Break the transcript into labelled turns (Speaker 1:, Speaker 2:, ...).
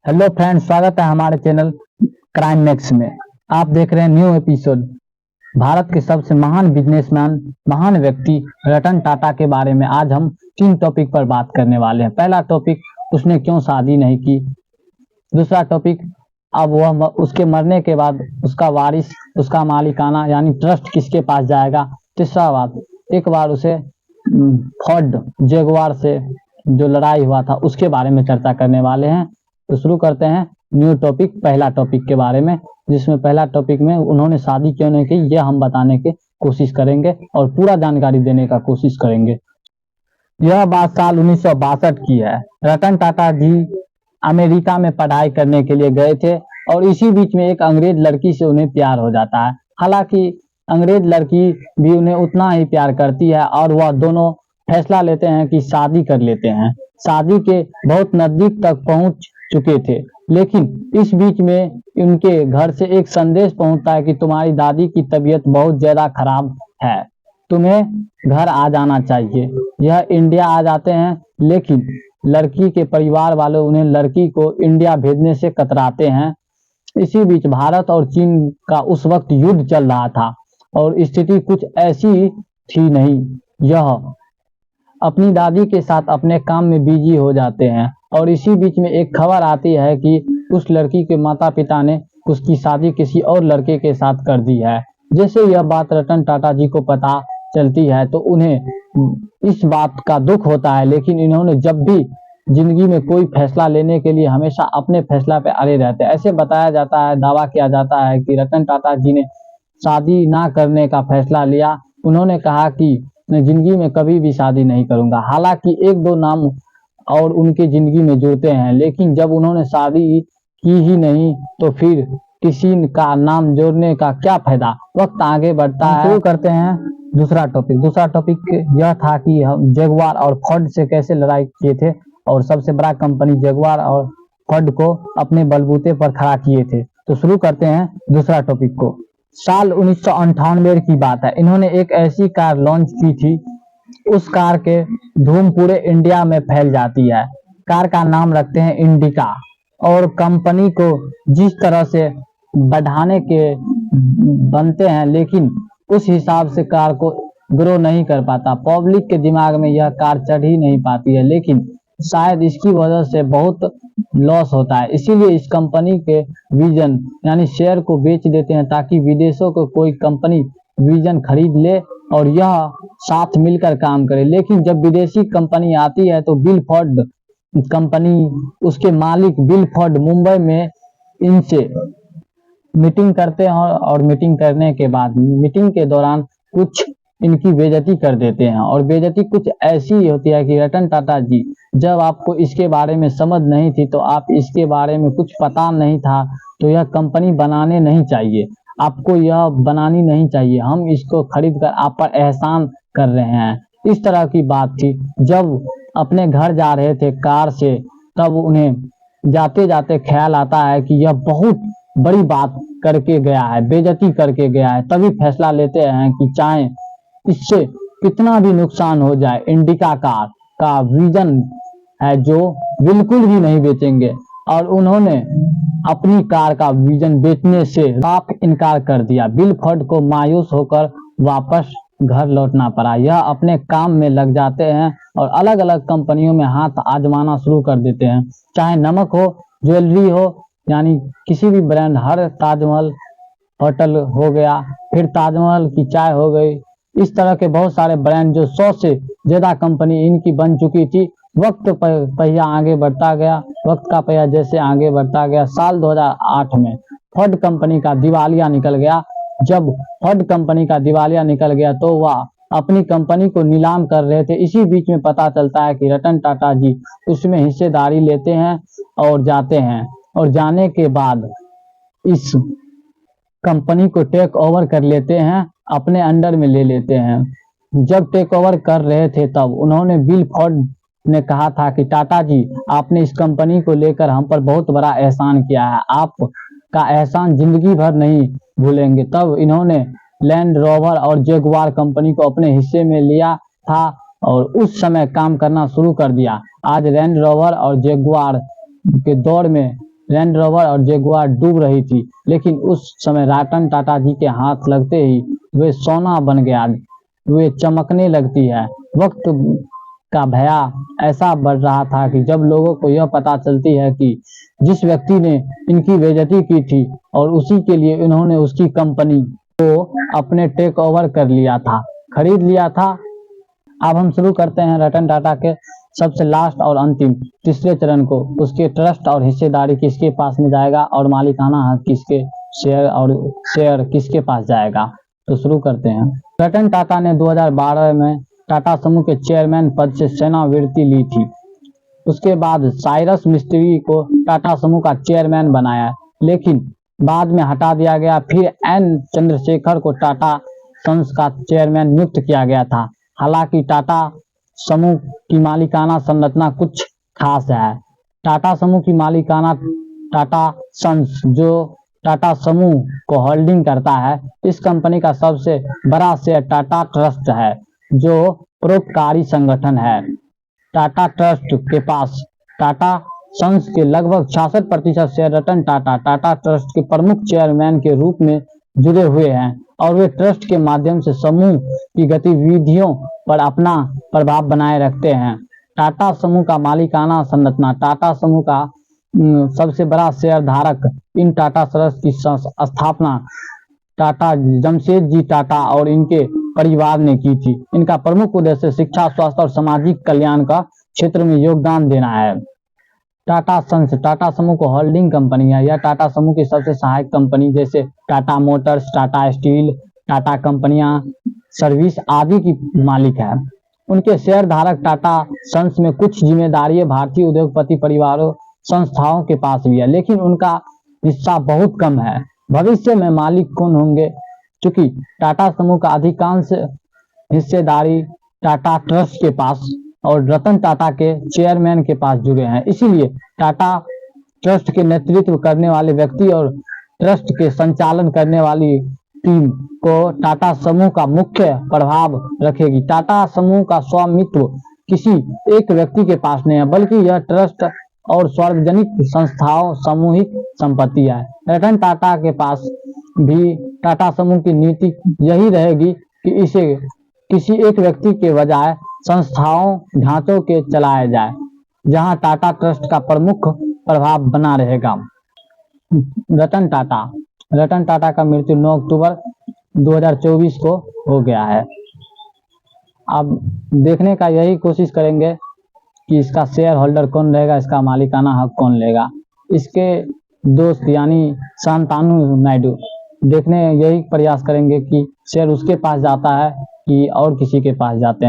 Speaker 1: Hello friends, स्वागत है हमारे चैनल क्राइम मैक्स में। आप देख रहे हैं न्यू एपिसोड। भारत के सबसे महान बिजनेसमैन, महान व्यक्ति रतन टाटा के बारे में आज हम 3 टॉपिक पर बात करने वाले हैं। पहला टॉपिक, उसने क्यों शादी नहीं की। दूसरा टॉपिक, अब वह उसके मरने के बाद उसका वारिस, उसका मालिकाना यानी ट्रस्ट किसके पास जाएगा। तीसरा बात, एक बार उसे फोर्ड जगुआर से जो लड़ाई हुआ था उसके बारे में चर्चा करने वाले हैं। तो शुरू करते हैं न्यू टॉपिक, पहला टॉपिक के बारे में, जिसमें पहला टॉपिक में उन्होंने शादी क्यों नहीं की यह हम बताने की कोशिश करेंगे और पूरा जानकारी देने का कोशिश करेंगे। यह बात साल 1962 की है। रतन टाटा जी अमेरिका में पढ़ाई करने के लिए गए थे और इसी बीच में एक अंग्रेज लड़की से उन्हें प्यार हो जाता है। हालांकि अंग्रेज लड़की भी उन्हें उतना ही प्यार करती है और वह दोनों फैसला लेते हैं कि शादी कर लेते हैं। शादी के बहुत नजदीक तक पहुंच चुके थे, लेकिन इस बीच में उनके घर से एक संदेश पहुंचता है कि तुम्हारी दादी की तबीयत बहुत ज्यादा खराब है, तुम्हें घर आ जाना चाहिए। यह इंडिया आ जाते हैं, लेकिन लड़की के परिवार वाले उन्हें लड़की को इंडिया भेजने से कतराते हैं। इसी बीच भारत और चीन का उस वक्त युद्ध चल रहा था और स्थिति कुछ ऐसी थी नहीं। यह अपनी दादी के साथ अपने काम में बिजी हो जाते हैं और इसी बीच में एक खबर आती है कि उस लड़की के माता पिता ने उसकी शादी किसी और लड़के के साथ कर दी है। जैसे यह बात रतन टाटा जी को पता चलती है तो उन्हें इस बात का दुख होता है, लेकिन इन्होंने जब भी जिंदगी में कोई फैसला लेने के लिए हमेशा अपने फैसला पे अड़े रहते हैं। ऐसे बताया जाता है, दावा किया जाता है कि रतन टाटा जी ने शादी ना करने का फैसला लिया। उन्होंने कहा कि मैं जिंदगी में कभी भी शादी नहीं करूंगा। हालांकि एक दो नाम और उनके जिंदगी में जुड़ते हैं, लेकिन जब उन्होंने शादी की ही नहीं तो फिर किसी का नाम जोड़ने का क्या फायदा। वक्त आगे बढ़ता है, शुरू करते हैं दूसरा टॉपिक। दूसरा टॉपिक यह था कि हम जगुआर और फोर्ड से कैसे लड़ाई किए थे और सबसे बड़ा कंपनी जगुआर और फोर्ड को अपने बलबूते पर खड़ा किए थे। तो शुरू करते हैं दूसरा टॉपिक को। साल 1998 की बात है। इन्होंने एक ऐसी कार लॉन्च की थी, उस कार के धूम पूरे इंडिया में फैल जाती है। कार का नाम रखते हैं इंडिका और कंपनी को जिस तरह से बढ़ाने के बनते हैं, लेकिन उस हिसाब से कार को ग्रो नहीं कर पाता। पब्लिक के दिमाग में यह कार चढ़ ही नहीं पाती है, लेकिन शायद इसकी वजह से बहुत लॉस होता है। इसीलिए इस कंपनी के विजन यानी शेयर को बेच देते हैं ताकि विदेशों को कोई कंपनी विजन खरीद ले और यह साथ मिलकर काम करे। लेकिन जब विदेशी कंपनी आती है तो बिल फोर्ड कंपनी, उसके मालिक बिल फोर्ड मुंबई में इनसे मीटिंग करते हैं और मीटिंग करने के बाद मीटिंग के दौरान कुछ इनकी बेइज्जती कर देते हैं और बेइज्जती कुछ ऐसी होती है कि रतन टाटा जी, जब आपको इसके बारे में समझ नहीं थी तो आप इसके बारे में कुछ पता नहीं था तो यह कंपनी बनाने नहीं चाहिए, आपको यह बनानी नहीं चाहिए, हम इसको खरीद कर आप पर एहसान कर रहे हैं। इस तरह की बात थी। जब अपने घर जा रहे थे कार से, तब उन्हें जाते जाते ख्याल आता है कि यह बहुत बड़ी बात करके गया है, बेइज्जती करके गया है। तभी फैसला लेते हैं कि चाहे इससे कितना भी नुकसान हो जाए, इंडिका कार का विजन है जो बिल्कुल भी नहीं बेचेंगे। और उन्होंने अपनी कार का विजन बेचने से साफ इनकार कर दिया। बिल फोर्ड को मायूस होकर वापस घर लौटना पड़ा। यह अपने काम में लग जाते हैं और अलग अलग कंपनियों में हाथ आजमाना शुरू कर देते हैं, चाहे नमक हो, ज्वेलरी हो, यानी किसी भी ब्रांड। हर ताजमहल होटल हो गया, फिर ताजमहल की चाय हो गई, इस तरह के बहुत सारे ब्रांड जो 100 से ज्यादा कंपनी इनकी बन चुकी थी। वक्त पहिया आगे बढ़ता गया, वक्त का पहिया जैसे आगे बढ़ता गया, साल 2008 में फोर्ड कंपनी का दिवालिया निकल गया। जब फोर्ड कंपनी का दिवालिया निकल गया तो वह अपनी कंपनी को नीलाम कर रहे थे। इसी बीच में पता चलता है कि रतन टाटा जी उसमें हिस्सेदारी लेते हैं और जाते हैं, और जाने के बाद इस कंपनी को टेक ओवर कर लेते हैं, अपने अंडर में ले लेते हैं। जब टेक ओवर कर रहे थे तब उन्होंने बिल फोर्ड ने कहा था कि टाटा जी, आपने इस कंपनी को लेकर हम पर बहुत बड़ा एहसान किया है, आपका एहसान जिंदगी भर नहीं भूलेंगे। तब इन्होंने लैंड रोवर और जगुआर कंपनी को अपने हिस्से में लिया था और उस समय काम करना शुरू कर दिया। आज लैंड रोवर और जगुआर के दौर में लैंड रोवर और जगुआर डूब रही थी, लेकिन उस समय रतन टाटा जी के हाथ लगते ही वे सोना बन गया, वे चमकने लगती है। वक्त का भया ऐसा बढ़ रहा था कि जब लोगों को यह पता चलती है कि जिस व्यक्ति ने इनकी बेइज्जती की थी और उसी के लिए इन्होंने उसकी कंपनी को अपने टेक ओवर कर लिया था, खरीद लिया था। अब हम शुरू करते हैं रतन टाटा के सबसे लास्ट और अंतिम तीसरे चरण को। उसके ट्रस्ट और हिस्सेदारी किसके पास में जाएगा और मालिकाना हक किसके, शेयर किसके पास जाएगा। तो शुरू करते हैं। रतन टाटा ने 2012 में टाटा समूह के चेयरमैन पद से सेवानिवृत्ति ली थी। उसके बाद साइरस मिस्त्री को टाटा समूह का चेयरमैन बनाया, लेकिन बाद में हटा दिया गया। फिर एन चंद्रशेखर को टाटा सन्स का चेयरमैन नियुक्त किया गया था। हालांकि टाटा समूह की मालिकाना संरचना कुछ खास है। टाटा समूह की मालिकाना टाटा सन्स, जो टाटा समूह को होल्डिंग करता है, इस कंपनी का सबसे बड़ा शेयर टाटा ट्रस्ट है, जो परोपकारी संगठन है। टाटा ट्रस्ट के पास टाटा सन्स के लगभग 66% शेयर रतन टाटा टाटा ट्रस्ट के प्रमुख चेयरमैन के रूप में जुड़े हुए हैं और वे ट्रस्ट के माध्यम से समूह की गतिविधियों पर अपना प्रभाव बनाए रखते हैं। टाटा समूह का मालिकाना संरचना। टाटा समूह का सबसे बड़ा शेयर धारक इन टाटा ट्रस्ट की स्थापना टाटा जमशेदजी टाटा और इनके परिवार ने की थी। इनका प्रमुख उद्देश्य शिक्षा, स्वास्थ्य और सामाजिक कल्याण का क्षेत्र में योगदान देना है। टाटा सन्स टाटा समूह को होल्डिंग कंपनी है। यह टाटा समूह की सबसे सहायक कंपनी जैसे टाटा मोटर्स, टाटा स्टील, टाटा कंपनियां सर्विस आदि की मालिक है। उनके शेयर धारक टाटा सन्स में कुछ जिम्मेदारी भारतीय उद्योगपति परिवारों संस्थाओं के पास भी है, लेकिन उनका हिस्सा बहुत कम है। भविष्य में मालिक कौन होंगे? क्योंकि टाटा समूह का अधिकांश हिस्सेदारी टाटा ट्रस्ट के पास और रतन टाटा के चेयरमैन के पास जुड़े हैं, इसीलिए टाटा ट्रस्ट के नेतृत्व करने वाले व्यक्ति और ट्रस्ट के संचालन करने वाली टीम को टाटा समूह का मुख्य प्रभाव रखेगी। टाटा समूह का स्वामित्व किसी एक व्यक्ति के पास नहीं है, बल्कि यह ट्रस्ट और सार्वजनिक संस्थाओं सामूहिक संपत्ति है। रतन टाटा के पास भी टाटा समूह की नीति यही रहेगी कि इसे किसी एक व्यक्ति के बजाय संस्थाओं ढांचों के चलाया जाए, जहां टाटा ट्रस्ट का प्रमुख प्रभाव बना रहेगा। रतन टाटा का मृत्यु 9 अक्टूबर 2024 को हो गया है। अब देखने का यही कोशिश करेंगे कि इसका शेयर होल्डर कौन रहेगा, इसका मालिकाना हक कौन लेगा। इसके दोस्त यानी शांतनु नायडू देखने यही प्रयास करेंगे कि शेयर उसके पास जाता है कि और किसी के पास जाते हैं।